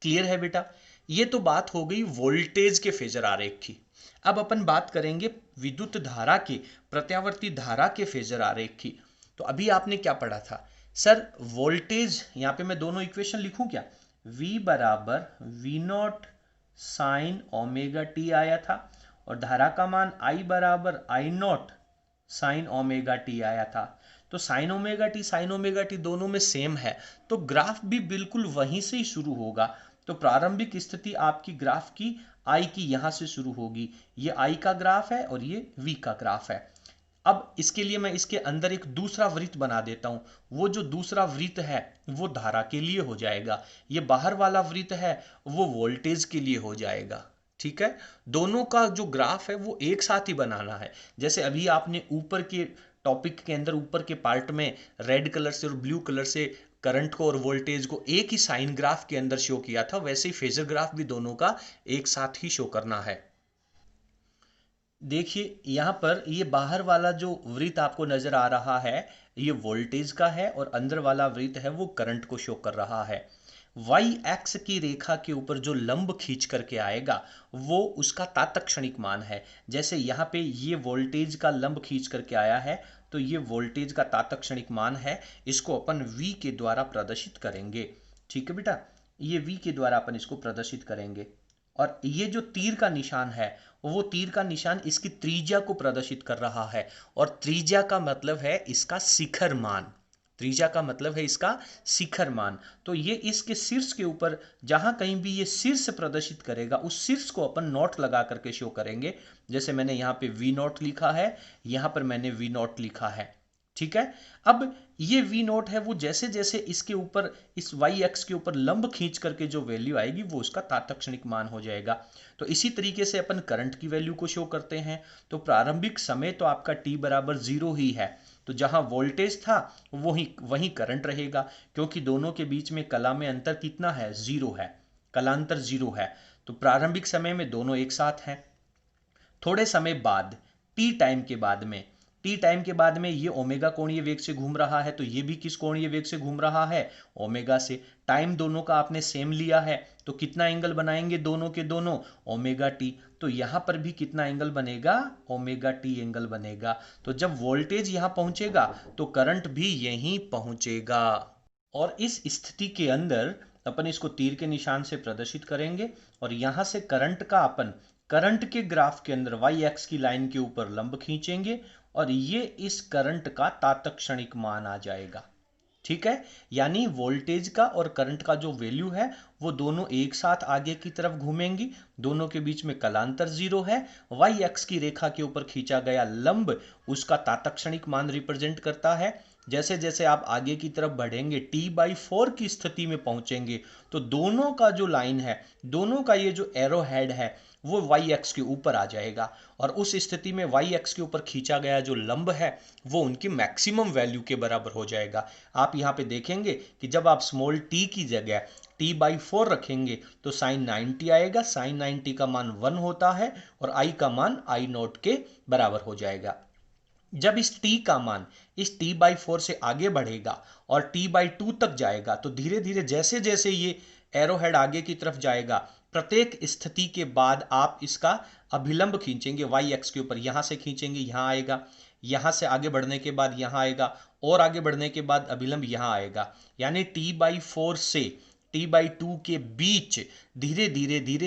क्लियर है बेटा? ये तो बात हो गई वोल्टेज के फेजर आरेख की। अब अपन बात करेंगे विद्युत धारा के, प्रत्यावर्ती धारा के फेजर आरेख की। तो अभी आपने क्या पढ़ा था? सर वोल्टेज, यहां पे मैं दोनों इक्वेशन लिखूं क्या? v बराबर v0 साइन ओमेगा टी आया था, और धारा का मान I बराबर I0 साइन ओमेगा टी आया था। तो साइन ओमेगा टी दोनों में सेम है, तो ग्राफ भी बिल्कुल वहीं से ही शुरू होगा। तो प्रारंभिक स्थिति आपकी ग्राफ की I की यहां से शुरू होगी, ये I का ग्राफ है और ये V का ग्राफ है। अब इसके लिए मैं इसके अंदर एक दूसरा वृत्त बना देता हूं। वो जो दूसरा वृत्त है वो धारा के लिए हो जाएगा, ये बाहर वाला वृत्त है वो वोल्टेज के लिए हो जाएगा। ठीक है, दोनों का जो ग्राफ है वो एक साथ ही बनाना है। जैसे अभी आपने ऊपर के टॉपिक के अंदर, ऊपर के पार्ट में रेड कलर से और ब्लू कलर से करंट को और वोल्टेज को एक ही साइन ग्राफ के अंदर शो किया था, वैसे ही फेजर ग्राफ भी दोनों का एक साथ ही शो करना है। देखिए यहां पर ये बाहर वाला जो वृत्त आपको नजर आ रहा है ये वोल्टेज का है, और अंदर वाला वृत्त है वो करंट को शो कर रहा है। वाई एक्स की रेखा के ऊपर जो लंब खींच करके आएगा वो उसका तात्क्षणिक मान है। जैसे यहाँ पे ये वोल्टेज का लंब खींच करके आया है तो ये वोल्टेज का तात्क्षणिक मान है, इसको अपन V के द्वारा प्रदर्शित करेंगे। ठीक है बेटा, ये V के द्वारा अपन इसको प्रदर्शित करेंगे। और ये जो तीर का निशान है वो तीर का निशान इसकी त्रिज्या को प्रदर्शित कर रहा है, और त्रिज्या का मतलब है इसका शिखर मान। त्रिज्या का मतलब है इसका शिखर मान। तो ये इसके शीर्ष के ऊपर जहां कहीं भी ये शीर्ष प्रदर्शित करेगा उस शीर्ष को अपन नोट लगा करके शो करेंगे। जैसे मैंने यहाँ पे V नोट लिखा है, यहाँ पर मैंने V नोट लिखा है। ठीक है, अब ये V नोट है वो जैसे जैसे इसके ऊपर इस वाई एक्स के ऊपर लंब खींच करके जो वैल्यू आएगी वो उसका तात्क्षणिक मान हो जाएगा। तो इसी तरीके से अपन करंट की वैल्यू को शो करते हैं। तो प्रारंभिक समय तो आपका t बराबर 0 ही है, तो जहां वोल्टेज था वहीं करंट रहेगा, क्योंकि दोनों के बीच में कला में अंतर कितना है, 0 है, कलांतर 0 है। तो प्रारंभिक समय में दोनों एक साथ हैं। थोड़े समय बाद टी टाइम के बाद में ये ओमेगा कोणीय वेग से घूम रहा है, तो ये भी किस कोणीय वेग से घूम रहा है, ओमेगा से। टाइम दोनों का आपने सेम लिया है तो कितना एंगल बनाएंगे दोनों के दोनों, ओमेगा टी। तो यहां पर भी कितना एंगल बनेगा, ओमेगा टी एंगल बनेगा। तो जब वोल्टेज यहां पहुंचेगा तो करंट भी यहीं पहुंचेगा। और इस स्थिति के अंदर अपन इसको तीर के निशान से प्रदर्शित करेंगे, और यहां से करंट का अपन करंट के ग्राफ के अंदर वाई एक्स की लाइन के ऊपर लंब खींचेंगे, और ये इस करंट का तात्क्षणिक मान आ जाएगा। ठीक है, यानी वोल्टेज का और करंट का जो वैल्यू है वो दोनों एक साथ आगे की तरफ घूमेंगी, दोनों के बीच में कलांतर 0 है। वाई एक्स की रेखा के ऊपर खींचा गया लंब उसका तात्क्षणिक मान रिप्रेजेंट करता है। जैसे जैसे आप आगे की तरफ बढ़ेंगे t/4 की स्थिति में पहुंचेंगे तो दोनों का जो लाइन है, दोनों का ये जो एरो हेड है वो वाई एक्स के ऊपर आ जाएगा, और उस स्थिति में वाई एक्स के ऊपर खींचा गया जो लंब है वो उनकी मैक्सिमम वैल्यू के बराबर हो जाएगा। आप यहाँ पे देखेंगे कि जब आप स्मॉल t की जगह t/4 रखेंगे तो साइन 90 आएगा, साइन 90 का मान 1 होता है और i का मान I0 के बराबर हो जाएगा। जब इस t का मान इस t/4 से आगे बढ़ेगा और t/2 तक जाएगा तो धीरे धीरे जैसे जैसे ये एरो हेड आगे की तरफ जाएगा, प्रत्येक स्थिति के बाद आप इसका अभिलंब खींचेंगे वाई एक्स के ऊपर, यहां से खींचेंगे यहां आएगा, यहां से आगे बढ़ने के बाद यहां आएगा, और आगे बढ़ने के बाद अभिलंब यहां आएगा। यानी t/4 से t/2 के बीच धीरे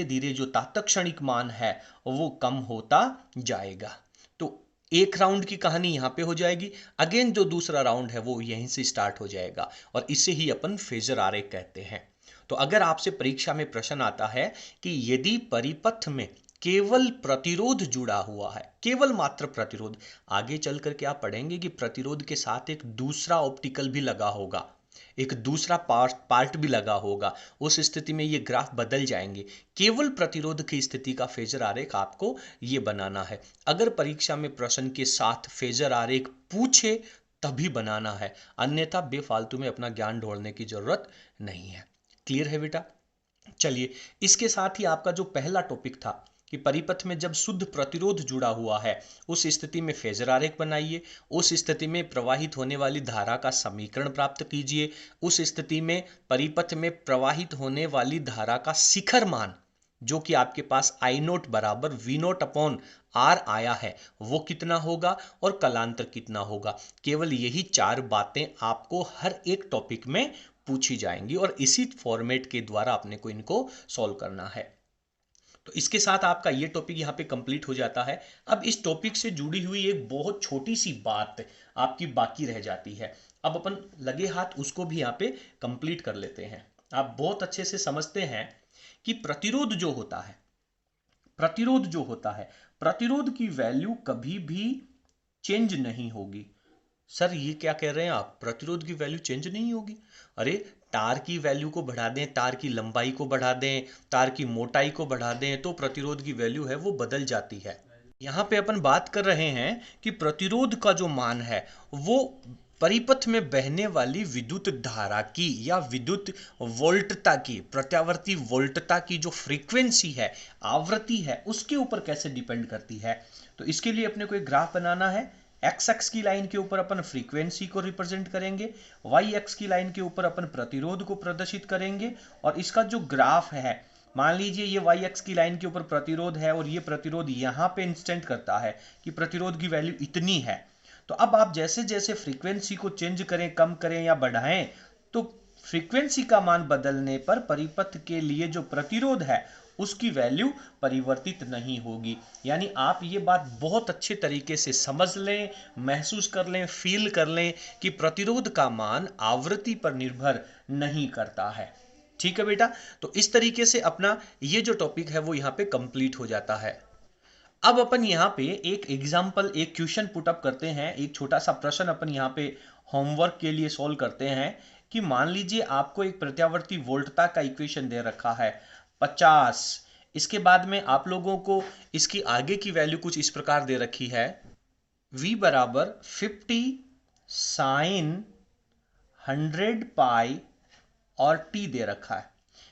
धीरे जो तात्क्षणिक मान है वो कम होता जाएगा। तो एक राउंड की कहानी यहां पे हो जाएगी, अगेन जो दूसरा राउंड है वो यहीं से स्टार्ट हो जाएगा, और इसे ही अपन फेजर आरेख कहते हैं। तो अगर आपसे परीक्षा में प्रश्न आता है कि यदि परिपथ में केवल प्रतिरोध जुड़ा हुआ है, केवल मात्र प्रतिरोध, आगे चल करके आप पढ़ेंगे कि प्रतिरोध के साथ एक दूसरा ऑप्टिकल भी लगा होगा, एक दूसरा पार्ट भी लगा होगा, उस स्थिति में ये ग्राफ बदल जाएंगे। केवल प्रतिरोध की स्थिति का फेजर आरेख आपको ये बनाना है। अगर परीक्षा में प्रश्न के साथ फेजर आरेख पूछे तभी बनाना है, अन्यथा बेफालतू में अपना ज्ञान ढोलने की जरूरत नहीं है। क्लियर है बेटा? चलिए, इसके साथ ही आपका जो पहला टॉपिक था कि परिपथ में जब शुद्ध प्रतिरोध जुड़ा हुआ है उस स्थिति में फेजर आरेख बनाइए, उस स्थिति में प्रवाहित होने वाली धारा का समीकरण प्राप्त कीजिए, उस स्थिति में परिपथ में प्रवाहित होने वाली धारा का शिखर मान जो कि आपके पास I0 बराबर V0 अपॉन R आया है वो कितना होगा और कलांतर कितना होगा। केवल यही 4 बातें आपको हर एक टॉपिक में पूछी जाएंगी, और इसी फॉर्मेट के द्वारा अपने को इनको सॉल्व करना है। तो इसके साथ आपका ये टॉपिक यहाँ पे कंप्लीट हो जाता है। अब इस टॉपिक से जुड़ी हुई एक बहुत छोटी सी बात आपकी बाकी रह जाती है, अब अपन लगे हाथ उसको भी यहाँ पे कंप्लीट कर लेते हैं। आप बहुत अच्छे से समझते हैं कि प्रतिरोध जो होता है, प्रतिरोध की वैल्यू कभी भी चेंज नहीं होगी। सर ये क्या कह रहे हैं आप, प्रतिरोध की वैल्यू चेंज नहीं होगी? अरे तार की वैल्यू को बढ़ा दें, तार की लंबाई को बढ़ा दें, तार की मोटाई को बढ़ा दें तो प्रतिरोध की वैल्यू है वो बदल जाती है। यहाँ पे अपन बात कर रहे हैं कि प्रतिरोध का जो मान है वो परिपथ में बहने वाली विद्युत धारा की या विद्युत वोल्टता की, प्रत्यावर्ती वोल्टता की जो फ्रीक्वेंसी है, आवृत्ति है, उसके ऊपर कैसे डिपेंड करती है। तो इसके लिए अपने को एक ग्राफ बनाना है। एक्स एक्स की लाइन के ऊपर अपन फ्रीक्वेंसी को रिप्रेजेंट करेंगे, वाई एक्स की लाइन के ऊपर अपन प्रतिरोध को प्रदर्शित करेंगे, और इसका जो ग्राफ है, मान लीजिए ये वाई एक्स की लाइन के ऊपर प्रतिरोध है और ये प्रतिरोध यहां पे इंस्टेंट करता है कि प्रतिरोध की वैल्यू इतनी है। तो अब आप जैसे जैसे फ्रीक्वेंसी को चेंज करें, कम करें या बढ़ाएं, तो फ्रीक्वेंसी का मान बदलने पर परिपथ के लिए जो प्रतिरोध है उसकी वैल्यू परिवर्तित नहीं होगी। यानी आप ये बात बहुत अच्छे तरीके से समझ लें, महसूस कर लें, फील कर लें कि प्रतिरोध का मान आवृत्ति पर निर्भर नहीं करता है। ठीक है बेटा, तो इस तरीके से अपना ये जो टॉपिक है वो यहाँ पे कंप्लीट हो जाता है। अब अपन यहाँ पे एक एग्जाम्पल, एक क्वेश्चन पुटअप करते हैं, एक छोटा सा प्रश्न अपन यहाँ पे होमवर्क के लिए सॉल्व करते हैं कि मान लीजिए आपको एक प्रत्यावर्ती वोल्टता का इक्वेशन दे रखा है 50। इसके बाद में आप लोगों को इसकी आगे की वैल्यू कुछ इस प्रकार दे रखी है, v बराबर 50 साइन 100 पाई और t दे रखा है।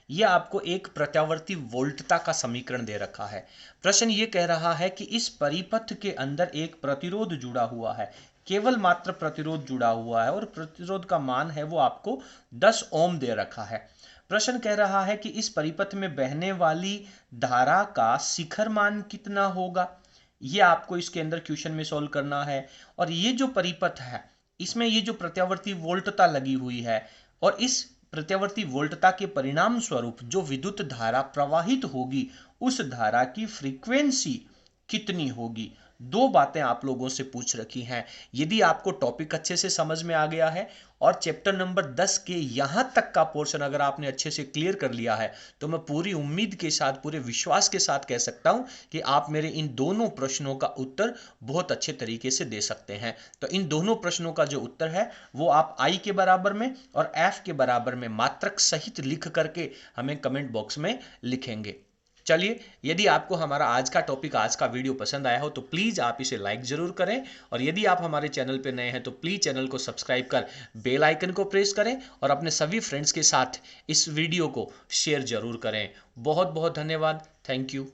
यह आपको एक प्रत्यावर्ती वोल्टता का समीकरण दे रखा है। प्रश्न यह कह रहा है कि इस परिपथ के अंदर एक प्रतिरोध जुड़ा हुआ है, केवल मात्र प्रतिरोध जुड़ा हुआ है और प्रतिरोध का मान है वो आपको 10 ओम दे रखा है। प्रश्न कह रहा है कि इस परिपथ में बहने वाली धारा का शिखर मान कितना होगा। यह आपको इसके अंदर क्वेश्चन में सॉल्व करना है। और ये जो परिपथ है इसमें ये जो प्रत्यावर्ती वोल्टता लगी हुई है, और इस प्रत्यावर्ती वोल्टता के परिणाम स्वरूप जो विद्युत धारा प्रवाहित होगी उस धारा की फ्रीक्वेंसी कितनी होगी। दो बातें आप लोगों से पूछ रखी हैं। यदि आपको टॉपिक अच्छे से समझ में आ गया है और चैप्टर नंबर 10 के यहां तक का पोर्शन अगर आपने अच्छे से क्लियर कर लिया है, तो मैं पूरी उम्मीद के साथ, पूरे विश्वास के साथ कह सकता हूं कि आप मेरे इन दोनों प्रश्नों का उत्तर बहुत अच्छे तरीके से दे सकते हैं। तो इन दोनों प्रश्नों का जो उत्तर है वो आप आई के बराबर में और एफ के बराबर में मात्रक सहित लिख करके हमें कमेंट बॉक्स में लिखेंगे। चलिए, यदि आपको हमारा आज का टॉपिक, आज का वीडियो पसंद आया हो तो प्लीज़ आप इसे लाइक ज़रूर करें, और यदि आप हमारे चैनल पर नए हैं तो प्लीज़ चैनल को सब्सक्राइब कर बेल आइकन को प्रेस करें और अपने सभी फ्रेंड्स के साथ इस वीडियो को शेयर ज़रूर करें। बहुत बहुत धन्यवाद। Thank you.